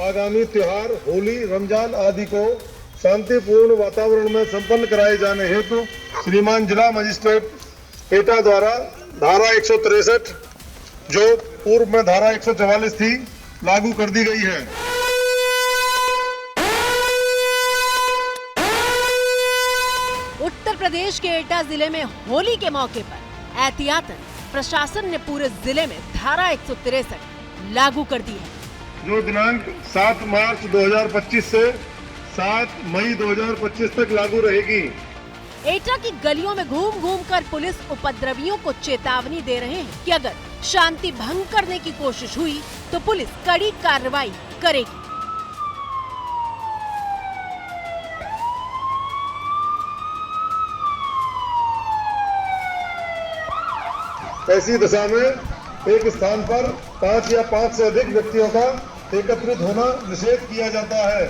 आगामी त्योहार होली, रमजान आदि को शांतिपूर्ण वातावरण में संपन्न कराए जाने हेतु श्रीमान जिला मजिस्ट्रेट एटा द्वारा धारा 163 जो पूर्व में धारा 144 थी लागू कर दी गई है। उत्तर प्रदेश के एटा जिले में होली के मौके पर एहतियातन प्रशासन ने पूरे जिले में धारा 163 लागू कर दी है, जो दिनांक 7 मार्च 2025 से 7 मई 2025 तक लागू रहेगी। एटा की गलियों में घूम घूम कर पुलिस उपद्रवियों को चेतावनी दे रहे हैं कि अगर शांति भंग करने की कोशिश हुई तो पुलिस कड़ी कार्रवाई करेगी। ऐसी दशा में एक स्थान पर 5 या 5 से अधिक व्यक्तियों का एकत्रित होना निषेध किया जाता है।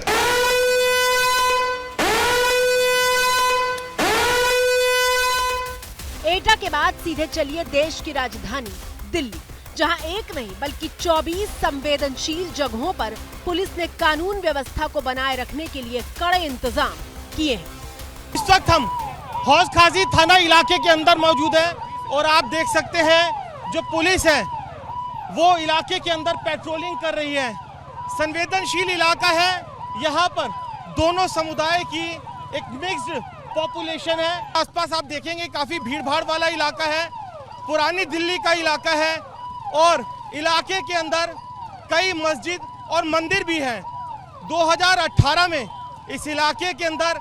एटा के बाद सीधे चलिए देश की राजधानी दिल्ली, जहां एक नहीं बल्कि 24 संवेदनशील जगहों पर पुलिस ने कानून व्यवस्था को बनाए रखने के लिए कड़े इंतजाम किए हैं। इस वक्त हम हौज खाजी थाना इलाके के अंदर मौजूद है और आप देख सकते हैं जो पुलिस है वो इलाके के अंदर पेट्रोलिंग कर रही है। संवेदनशील इलाका है, यहाँ पर दोनों समुदाय की एक मिक्स्ड पॉपुलेशन है। आसपास आप देखेंगे काफी भीड़ भाड़ वाला इलाका है, पुरानी दिल्ली का इलाका है और इलाके के अंदर कई मस्जिद और मंदिर भी हैं। 2018 में इस इलाके के अंदर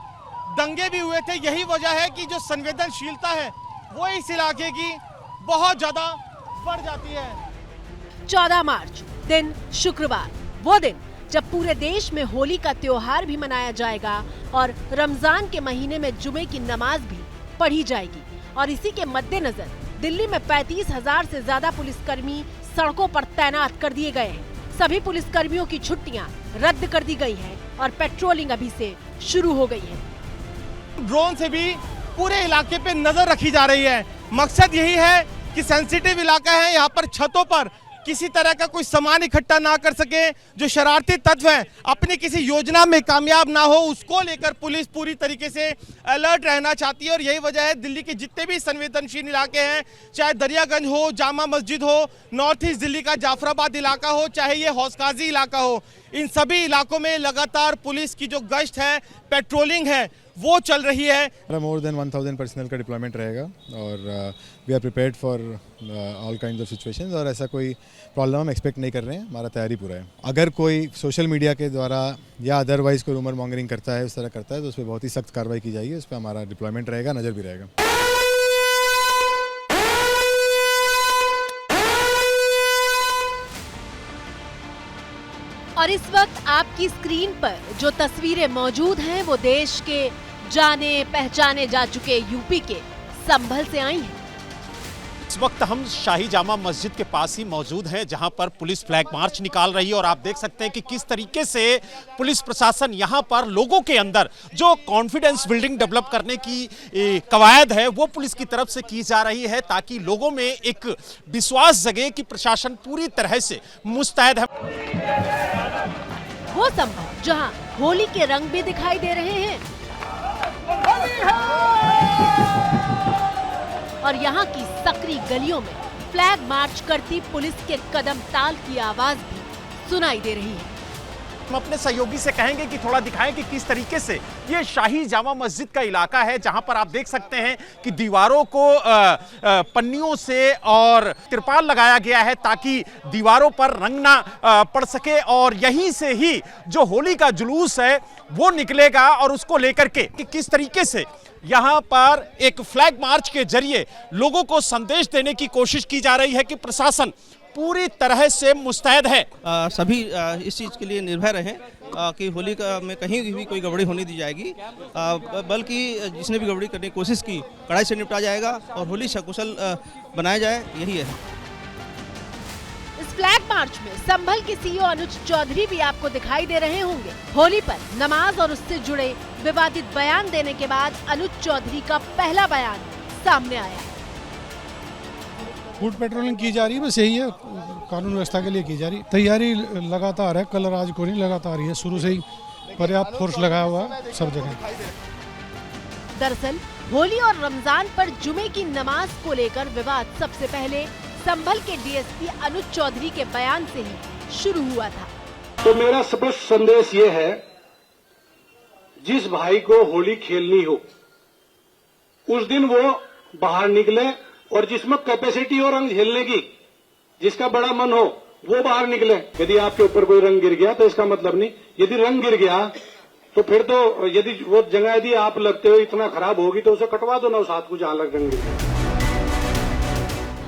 दंगे भी हुए थे। यही वजह है कि जो संवेदनशीलता है वो इस इलाके की बहुत ज्यादा बढ़ जाती है। 14 मार्च दिन शुक्रवार, वो दिन जब पूरे देश में होली का त्योहार भी मनाया जाएगा और रमजान के महीने में जुमे की नमाज भी पढ़ी जाएगी। और इसी के मद्देनजर दिल्ली में 35,000 से ज्यादा पुलिसकर्मी सड़कों पर तैनात कर दिए गए हैं। सभी पुलिसकर्मियों की छुट्टियां रद्द कर दी गई है और पेट्रोलिंग अभी से शुरू हो गई है। ड्रोन से भी पूरे इलाके पे नजर रखी जा रही है। मकसद यही है कि सेंसिटिव इलाका है, यहाँ पर छतों पर किसी तरह का कोई सामान इकट्ठा ना कर सके। जो शरारती तत्व हैं अपनी किसी योजना में कामयाब ना हो, उसको लेकर पुलिस पूरी तरीके से अलर्ट रहना चाहती है। और यही वजह है दिल्ली के जितने भी संवेदनशील इलाके हैं, चाहे दरियागंज हो, जामा मस्जिद हो, नॉर्थ ईस्ट दिल्ली का जाफराबाद इलाका हो, चाहे ये हौसकाजी इलाका हो, इन सभी इलाकों में लगातार पुलिस की जो गश्त है, पेट्रोलिंग है, वो चल रही है। मोर देन 1000 पर्सनल का डिप्लॉयमेंट रहेगा और we are prepared for all kind of situations और ऐसा कोई प्रॉब्लम हम एक्सपेक्ट नहीं कर रहे हैं। हमारा तैयारी पूरा है। अगर कोई सोशल मीडिया के द्वारा या अदरवाइज कोई रूमर मॉन्गरिंग करता है, उस तरह करता है, तो उस पर बहुत ही सख्त कार्रवाई की जाएगी। उस पर हमारा डिप्लॉयमेंट रहेगा, नज़र भी रहेगा। और इस वक्त आपकी स्क्रीन पर जो तस्वीरें मौजूद हैं वो देश के जाने पहचाने जा चुके यूपी के संभल से आई हैं। इस वक्त हम शाही जामा मस्जिद के पास ही मौजूद हैं, जहां पर पुलिस फ्लैग मार्च निकाल रही है और आप देख सकते हैं कि किस तरीके से पुलिस प्रशासन यहां पर लोगों के अंदर जो कॉन्फिडेंस बिल्डिंग डेवलप करने की कवायद है वो पुलिस की तरफ से की जा रही है, ताकि लोगों में एक विश्वास जगे कि प्रशासन पूरी तरह से मुस्तैद है। वो संभल जहां होली के रंग भी दिखाई दे रहे हैं और यहाँ की सकरी गलियों में फ्लैग मार्च करती पुलिस के कदम ताल की आवाज भी सुनाई दे रही है। हम अपने सहयोगी से कहेंगे कि थोड़ा दिखाएं कि किस तरीके से ये शाही जामा मस्जिद का इलाका है, जहां पर आप देख सकते हैं कि दीवारों को पन्नियों से और तिरपाल लगाया गया है ताकि दीवारों पर रंग ना पड़ सके। और यहीं से ही जो होली का जुलूस है वो निकलेगा और उसको लेकर के कि किस तरीके से यहाँ पर एक फ्लैग मार्च के जरिए लोगों को संदेश देने की कोशिश की जा रही है कि प्रशासन पूरी तरह से मुस्तैद है। सभी इस चीज़ के लिए निर्भय रहें कि होली में कहीं भी कोई गड़बड़ी होने दी जाएगी, बल्कि जिसने भी गड़बड़ी करने की कोशिश की कड़ाई से निपटा जाएगा और होली सकुशल बनाया जाए, यही है। इस फ्लैग मार्च में संभल के सीईओ अनुज चौधरी भी आपको दिखाई दे रहे होंगे। होली पर नमाज और उससे जुड़े विवादित बयान देने के बाद अनुज चौधरी का पहला बयान सामने आया है। फूड पेट्रोलिंग की जा रही है, बस यही है, कानून व्यवस्था के लिए की जा रही है। तैयारी लगातार है, कल आज को नहीं, लगातार ही है, शुरू से ही पर्याप्त फोर्स लगाया हुआ है सब जगह। दरअसल होली और रमजान पर जुमे की नमाज को लेकर विवाद सबसे पहले संभल के डीएसपी अनुज चौधरी के बयान से ही शुरू हुआ था। तो मेरा स्पष्ट संदेश ये है, जिस भाई को होली खेलनी हो उस दिन वो बाहर निकले, और जिसमें कैपेसिटी हो रंग झेलने की, जिसका बड़ा मन हो वो बाहर निकले। यदि आपके ऊपर कोई रंग गिर गया तो इसका मतलब नहीं, यदि रंग गिर गया तो फिर तो यदि वो जगह यदि आप लगते हो इतना खराब होगी तो उसे कटवा दो ना उस हाथ को जहां लग रंग गिर गया।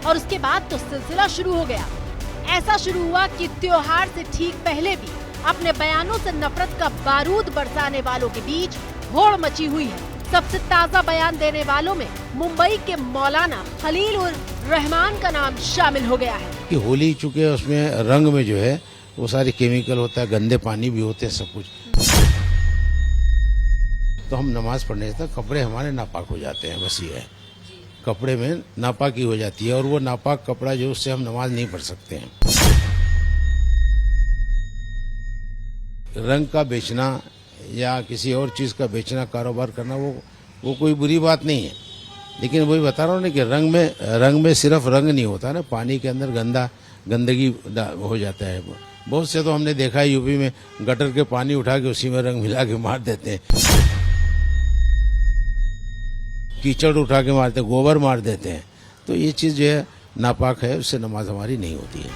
और उसके बाद तो सिलसिला शुरू हो गया। ऐसा शुरू हुआ कि त्योहार से ठीक पहले भी अपने बयानों से नफरत का बारूद बरसाने वालों के बीच होड़ मची हुई है। सबसे ताजा बयान देने वालों में मुंबई के मौलाना खलील उर रहमान का नाम शामिल हो गया है। कि होली चूंकि उसमें रंग में जो है वो सारी केमिकल होता है, गंदे पानी भी होते हैं, सब कुछ, तो हम नमाज पढ़ने तक कपड़े हमारे नापाक हो जाते हैं। बस ये है, कपड़े में नापाकी हो जाती है, और वो नापाक कपड़ा जो, उससे हम नमाज नहीं पढ़ सकते हैं। रंग का बेचना या किसी और चीज का बेचना, कारोबार करना, वो कोई बुरी बात नहीं है, लेकिन वही बता रहा हूँ ना कि रंग में सिर्फ रंग नहीं होता ना, पानी के अंदर गंदगी हो जाता है। बहुत से तो हमने देखा है यूपी में गटर के पानी उठा के उसी में रंग मिला के मार देते हैं, कीचड़ उठा के मारते, गोबर मार देते हैं। तो ये चीज जो है नापाक है, उससे नमाज हमारी नहीं होती है।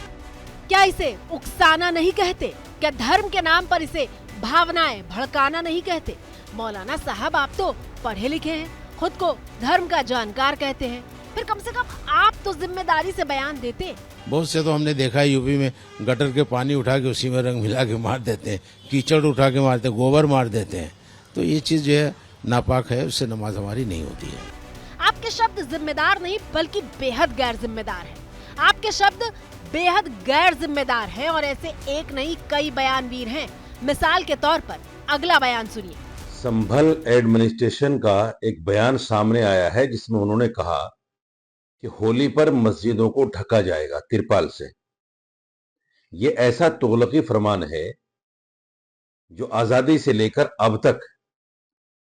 क्या इसे उकसाना नहीं कहते? क्या धर्म के नाम पर इसे भावनाएं भड़काना नहीं कहते? मौलाना साहब, आप तो पढ़े लिखे हैं, खुद को धर्म का जानकार कहते हैं, फिर कम से कम आप तो जिम्मेदारी से बयान देते। बहुत से तो हमने देखा है यूपी में गटर के पानी उठा के उसी में रंग मिला के मार देते हैं, कीचड़ उठा के मारते, गोबर मार देते हैं। तो ये चीज जो है नापाक है, उससे नमाज हमारी नहीं होती है। आपके शब्द जिम्मेदार नहीं बल्कि बेहद गैर जिम्मेदार है। आपके शब्द बेहद गैर जिम्मेदार हैं और ऐसे एक नहीं कई बयानवीर हैं। मिसाल के तौर पर अगला बयान सुनिए। संभल एडमिनिस्ट्रेशन का एक बयान सामने आया है जिसमें उन्होंने कहा कि होली पर मस्जिदों को ढका जाएगा तिरपाल से। ये ऐसा तोलकी फरमान है जो आजादी से लेकर अब तक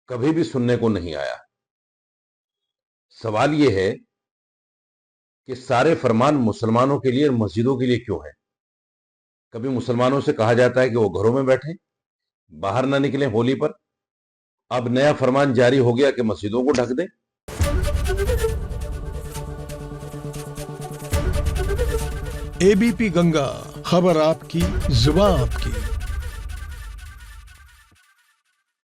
कभी भी सुनने को नहीं आया। सवाल यह है कि सारे फरमान मुसलमानों के लिए और मस्जिदों के लिए क्यों है? कभी मुसलमानों से कहा जाता है कि वो घरों में बैठे, बाहर ना निकलें होली पर। अब नया फरमान जारी हो गया कि मस्जिदों को ढक दें। एबीपी गंगा, खबर आपकी, जुबान आपकी।